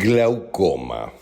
Glaucoma.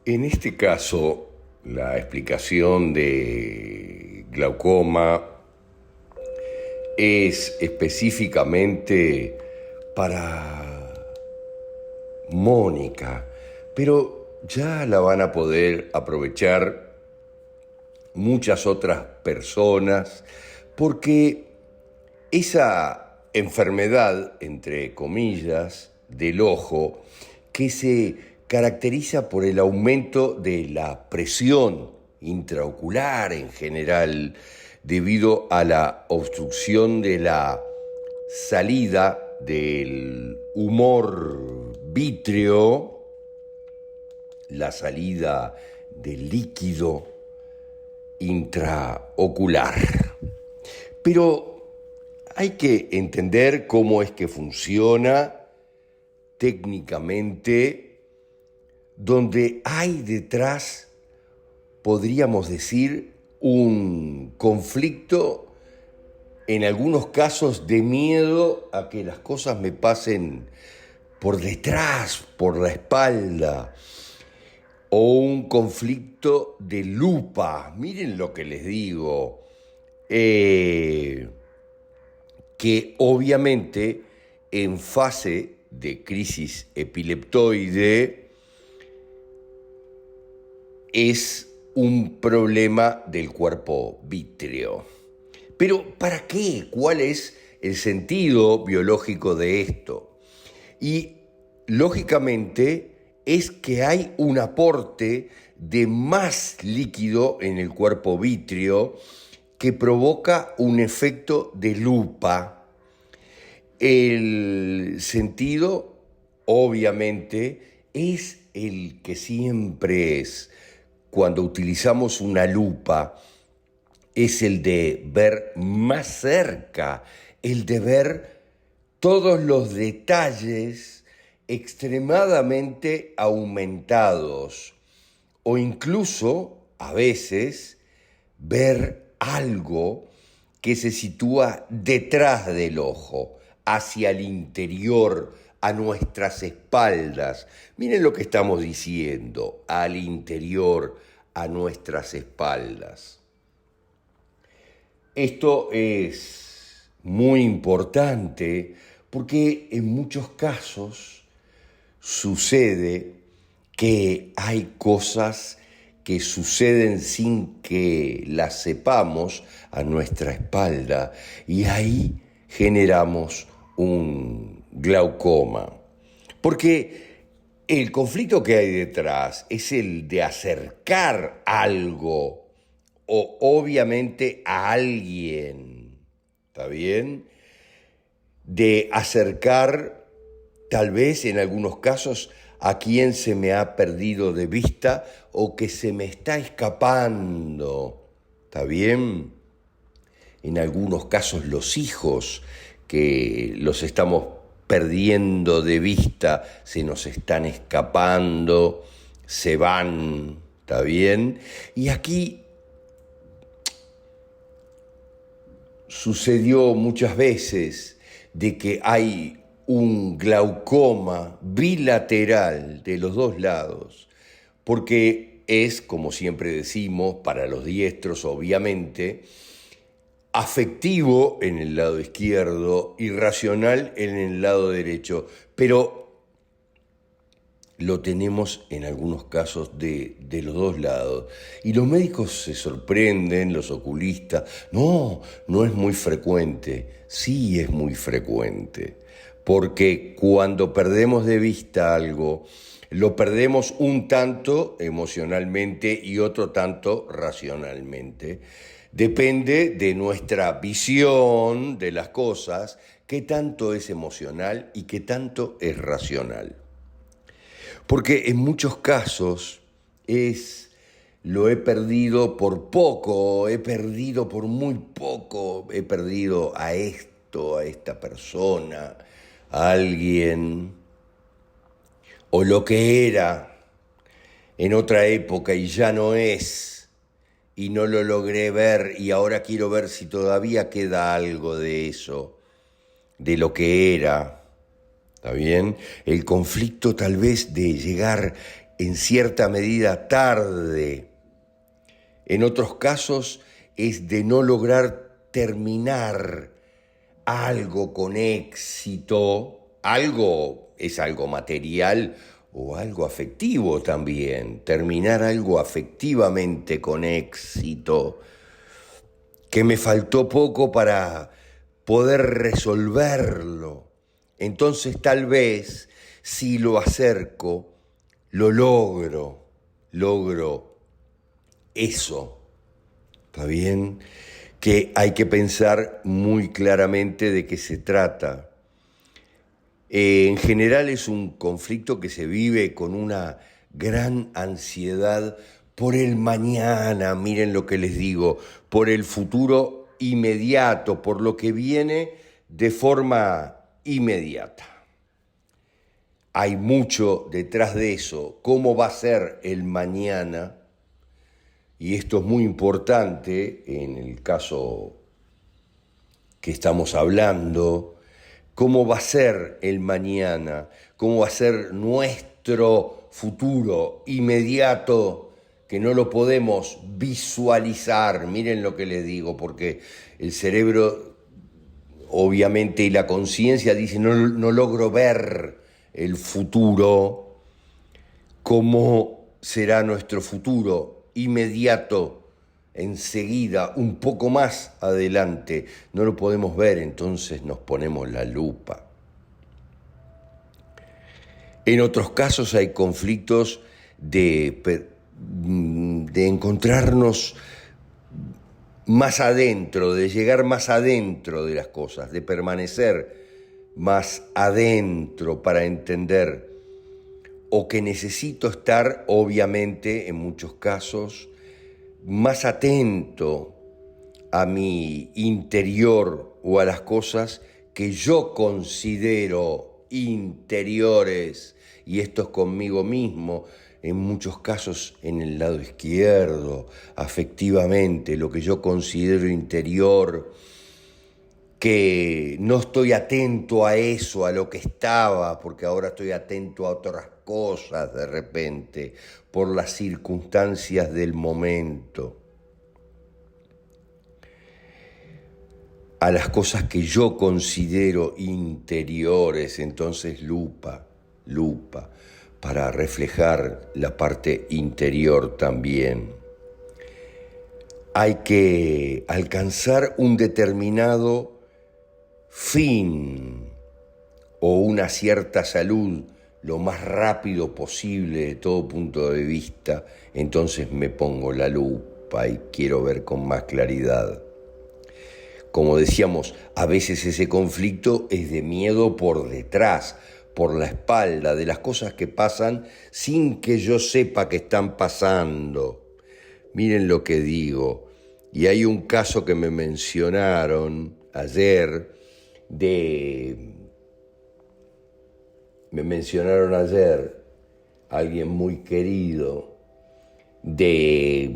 En este caso, la explicación de glaucoma es específicamente para Mónica, pero ya la van a poder aprovechar muchas otras personas porque esa enfermedad, entre comillas, del ojo, que se caracteriza por el aumento de la presión intraocular en general, debido a la obstrucción de la salida del humor vítreo, la salida del líquido intraocular. Pero hay que entender cómo es que funciona técnicamente, donde hay detrás, podríamos decir, un conflicto, en algunos casos de miedo a que las cosas me pasen por detrás, por la espalda, o un conflicto de lupa. Miren lo que les digo, que obviamente en fase de crisis epileptoide es un problema del cuerpo vítreo. Pero ¿para qué? ¿Cuál es el sentido biológico de esto? Y lógicamente es que hay un aporte de más líquido en el cuerpo vítreo que provoca un efecto de lupa. El sentido, obviamente, es el que siempre es cuando utilizamos una lupa, es el de ver más cerca, el de ver todos los detalles extremadamente aumentados, o incluso, a veces, ver algo que se sitúa detrás del ojo, hacia el interior, a nuestras espaldas. Miren lo que estamos diciendo, al interior, a nuestras espaldas. Esto es muy importante porque en muchos casos sucede que hay cosas que suceden sin que las sepamos a nuestra espalda y ahí generamos un glaucoma. Porque el conflicto que hay detrás es el de acercar algo o obviamente a alguien, ¿está bien? De acercar tal vez en algunos casos a quien se me ha perdido de vista o que se me está escapando, ¿está bien? En algunos casos los hijos que los estamos perdiendo de vista, se nos están escapando, se van, ¿está bien? Y aquí sucedió muchas veces de que hay un glaucoma bilateral de los dos lados, porque es, como siempre decimos, para los diestros obviamente, afectivo en el lado izquierdo y racional en el lado derecho, pero lo tenemos en algunos casos de los dos lados. Y los médicos se sorprenden, los oculistas, no es muy frecuente. Sí es muy frecuente, porque cuando perdemos de vista algo, lo perdemos un tanto emocionalmente y otro tanto racionalmente. Depende de nuestra visión de las cosas, qué tanto es emocional y qué tanto es racional. Porque en muchos casos lo he perdido por poco, he perdido por muy poco, he perdido a esto, a esta persona, a alguien, o lo que era en otra época y ya no es, y no lo logré ver y ahora quiero ver si todavía queda algo de eso, de lo que era. ¿Está bien? El conflicto tal vez de llegar en cierta medida tarde. En otros casos es de no lograr terminar algo con éxito. Algo es algo material o algo afectivo también. Terminar algo afectivamente con éxito. Que me faltó poco para poder resolverlo. Entonces tal vez si lo acerco, lo logro eso. ¿Está bien? Que hay que pensar muy claramente de qué se trata. En general es un conflicto que se vive con una gran ansiedad por el mañana, miren lo que les digo, por el futuro inmediato, por lo que viene de forma inmediata. Hay mucho detrás de eso, cómo va a ser el mañana, y esto es muy importante en el caso que estamos hablando, cómo va a ser el mañana, cómo va a ser nuestro futuro inmediato, que no lo podemos visualizar, miren lo que les digo, porque el cerebro obviamente y la conciencia dice no logro ver el futuro, cómo será nuestro futuro inmediato, enseguida, un poco más adelante, no lo podemos ver, entonces nos ponemos la lupa. En otros casos hay conflictos de encontrarnos más adentro, de llegar más adentro de las cosas, de permanecer más adentro para entender, o que necesito estar, obviamente, en muchos casos, más atento a mi interior o a las cosas que yo considero interiores, y esto es conmigo mismo, en muchos casos en el lado izquierdo, afectivamente, lo que yo considero interior, que no estoy atento a eso, a lo que estaba, porque ahora estoy atento a otras cosas de repente, por las circunstancias del momento, a las cosas que yo considero interiores, entonces lupa, para reflejar la parte interior también. Hay que alcanzar un determinado fin o una cierta salud lo más rápido posible de todo punto de vista, entonces me pongo la lupa y quiero ver con más claridad. Como decíamos, a veces ese conflicto es de miedo por detrás, por la espalda, de las cosas que pasan sin que yo sepa que están pasando. Miren lo que digo. Y hay un caso que me mencionaron ayer, alguien muy querido, de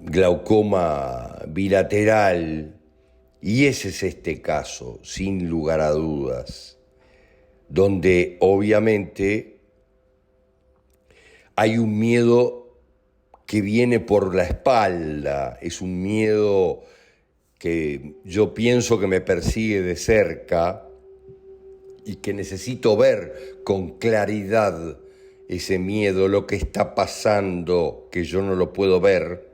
glaucoma bilateral, y ese es este caso, sin lugar a dudas, donde obviamente hay un miedo que viene por la espalda, es un miedo que yo pienso que me persigue de cerca y que necesito ver con claridad ese miedo, lo que está pasando, que yo no lo puedo ver,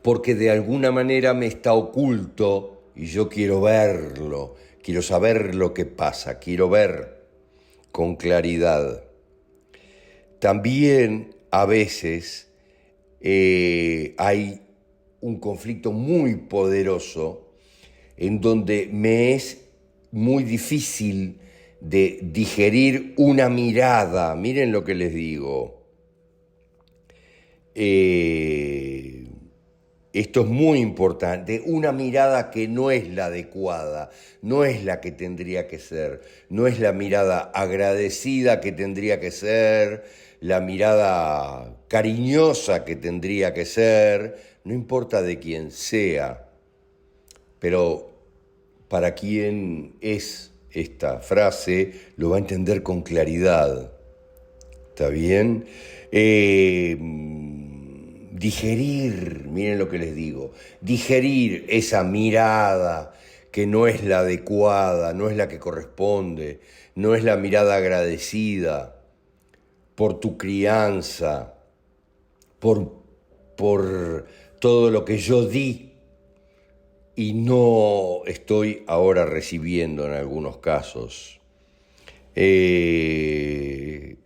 porque de alguna manera me está oculto y yo quiero verlo, quiero saber lo que pasa, quiero ver con claridad. También a veces hay un conflicto muy poderoso en donde me es muy difícil de digerir una mirada. Miren lo que les digo. Esto es muy importante, una mirada que no es la adecuada, no es la que tendría que ser, no es la mirada agradecida que tendría que ser, la mirada cariñosa que tendría que ser, no importa de quién sea, pero para quién es esta frase, lo va a entender con claridad. ¿Está bien? Digerir, miren lo que les digo, digerir esa mirada que no es la adecuada, no es la que corresponde, no es la mirada agradecida por tu crianza, por todo lo que yo di y no estoy ahora recibiendo en algunos casos. En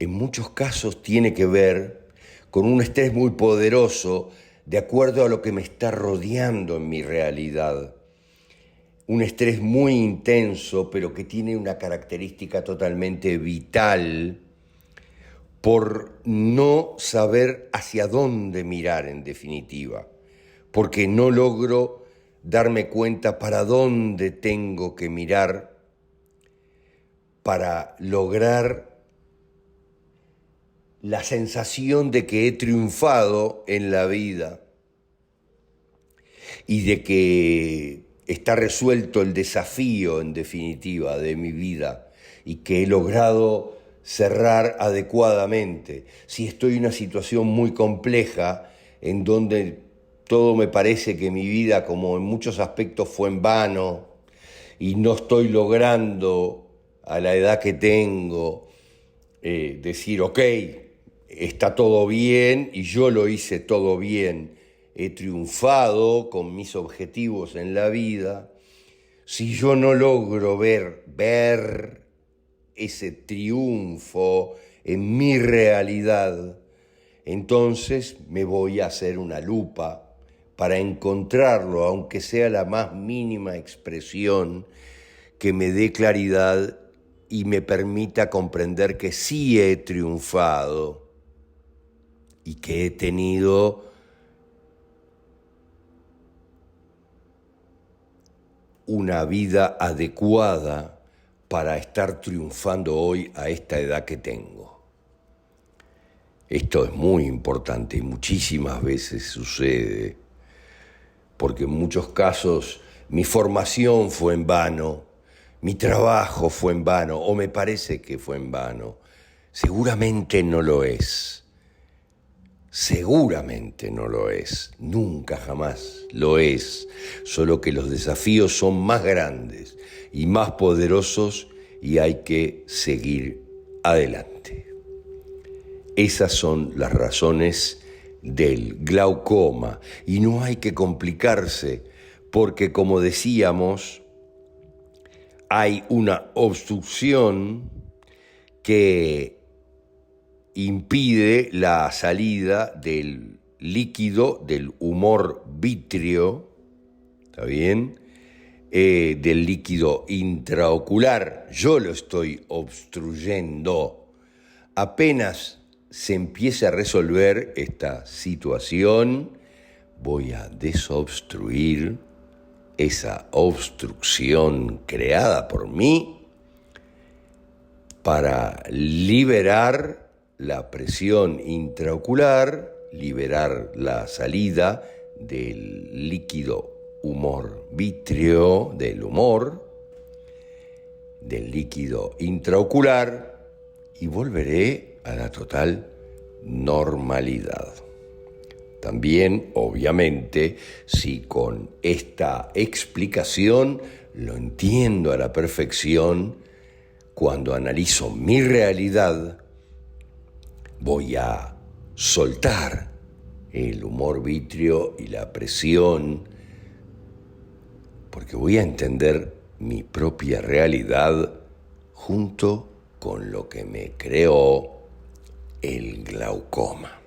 muchos casos tiene que ver con un estrés muy poderoso de acuerdo a lo que me está rodeando en mi realidad. Un estrés muy intenso, pero que tiene una característica totalmente vital por no saber hacia dónde mirar en definitiva, porque no logro darme cuenta para dónde tengo que mirar para lograr la sensación de que he triunfado en la vida y de que está resuelto el desafío, en definitiva, de mi vida y que he logrado cerrar adecuadamente. Si estoy en una situación muy compleja en donde todo me parece que mi vida, como en muchos aspectos, fue en vano y no estoy logrando a la edad que tengo decir, ok, está todo bien y yo lo hice todo bien, he triunfado con mis objetivos en la vida. Si yo no logro ver ese triunfo en mi realidad, entonces me voy a hacer una lupa para encontrarlo, aunque sea la más mínima expresión que me dé claridad y me permita comprender que sí he triunfado y que he tenido una vida adecuada para estar triunfando hoy a esta edad que tengo. Esto es muy importante y muchísimas veces sucede, porque en muchos casos mi formación fue en vano, mi trabajo fue en vano, o me parece que fue en vano. Seguramente no lo es. Seguramente no lo es. Nunca jamás lo es. Solo que los desafíos son más grandes y más poderosos y hay que seguir adelante. Esas son las razones del glaucoma y no hay que complicarse porque, como decíamos, hay una obstrucción que impide la salida del líquido del humor vítreo, ¿está bien? Del líquido intraocular. Yo lo estoy obstruyendo. Apenas se empiece a resolver esta situación, voy a desobstruir esa obstrucción creada por mí para liberar la presión intraocular, liberar la salida del líquido humor vítreo, del humor, del líquido intraocular y volveré a la total normalidad. También, obviamente, si con esta explicación lo entiendo a la perfección, cuando analizo mi realidad, voy a soltar el humor vítreo y la presión, porque voy a entender mi propia realidad junto con lo que me creó el glaucoma.